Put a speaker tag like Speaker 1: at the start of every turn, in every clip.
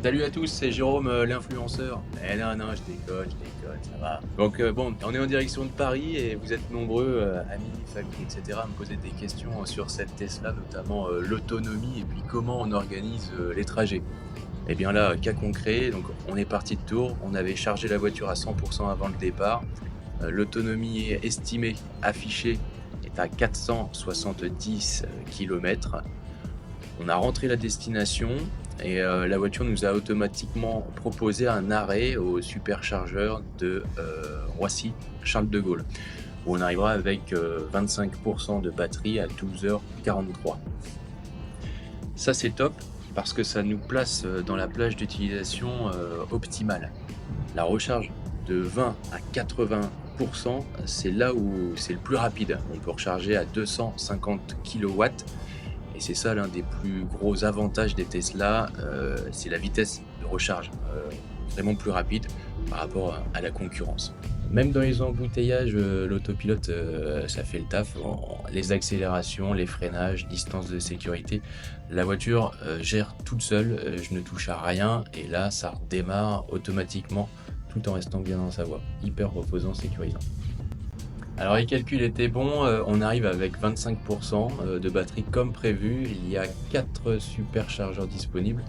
Speaker 1: Salut à tous, c'est Jérôme, l'influenceur. Eh non, non, je déconne, ça va. Donc bon, on est en direction de Paris et vous êtes nombreux, amis, famille, etc., à me poser des questions sur cette Tesla, notamment l'autonomie et puis comment on organise les trajets. Eh bien là, cas concret, donc on est parti de Tours, on avait chargé la voiture à 100% avant le départ. L'autonomie estimée, affichée, est à 470 km. On a rentré la destination et la voiture nous a automatiquement proposé un arrêt au superchargeur de Roissy-Charles de Gaulle, où on arrivera avec 25% de batterie à 12h43. Ça c'est top parce que ça nous place dans la plage d'utilisation optimale. La recharge de 20 à 80%, c'est là où c'est le plus rapide. On peut recharger à 250 kW. Et c'est ça l'un des plus gros avantages des Tesla, c'est la vitesse de recharge, vraiment plus rapide par rapport à la concurrence. Même dans les embouteillages, l'autopilote, ça fait le taf. Les accélérations, les freinages, distance de sécurité, la voiture gère toute seule, je ne touche à rien et là ça redémarre automatiquement tout en restant bien dans sa voie. Hyper reposant, sécurisant. Alors les calculs étaient bons, on arrive avec 25% de batterie comme prévu, il y a 4 superchargeurs disponibles,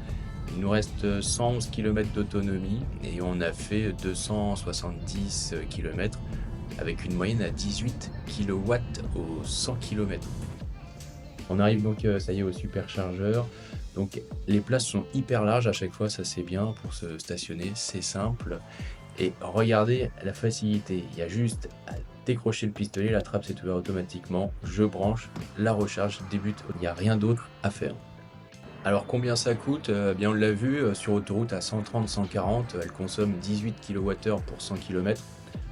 Speaker 1: il nous reste 111 km d'autonomie et on a fait 270 km avec une moyenne à 18 kW au 100 km. On arrive donc, ça y est, au superchargeur. Donc les places sont hyper larges à chaque fois, ça c'est bien pour se stationner, c'est simple. Et regardez la facilité, il y a juste à décrocher le pistolet, la trappe s'est ouverte automatiquement, je branche, la recharge débute, il n'y a rien d'autre à faire. Alors combien ça coûte? Bien on l'a vu, sur autoroute à 130-140, elle consomme 18 kWh pour 100 km.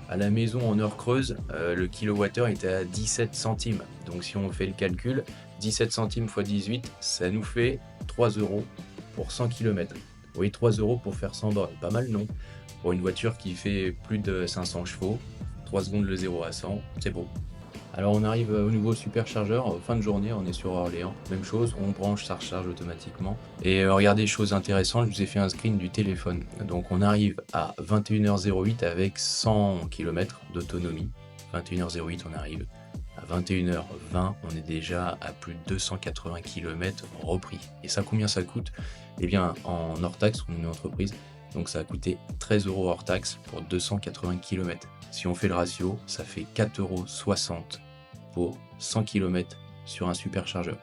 Speaker 1: À la maison en heure creuse, le kilowattheure était à 17 centimes. Donc si on fait le calcul, 17 centimes x 18, ça nous fait 3 euros pour 100 km. Oui, 3 euros pour faire 100 bornes, pas mal non? Pour une voiture qui fait plus de 500 chevaux, 3 secondes le 0 à 100, c'est beau. Alors on arrive au nouveau superchargeur, fin de journée, on est sur Orléans, même chose, on branche, ça recharge automatiquement. Et regardez, chose intéressante, je vous ai fait un screen du téléphone. Donc on arrive à 21h08 avec 100 km d'autonomie. 21h08 on arrive. À 21h20 on est déjà à plus de 280 km repris. Et ça, combien ça coûte? Eh bien en hors taxe, on est une entreprise, donc ça a coûté 13 euros hors taxe pour 280 km. Si on fait le ratio, ça fait 4,60 € pour 100 km sur un superchargeur.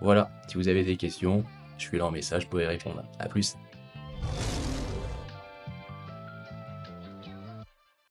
Speaker 1: Voilà, si vous avez des questions, je suis là en message, vous pouvez répondre. A plus.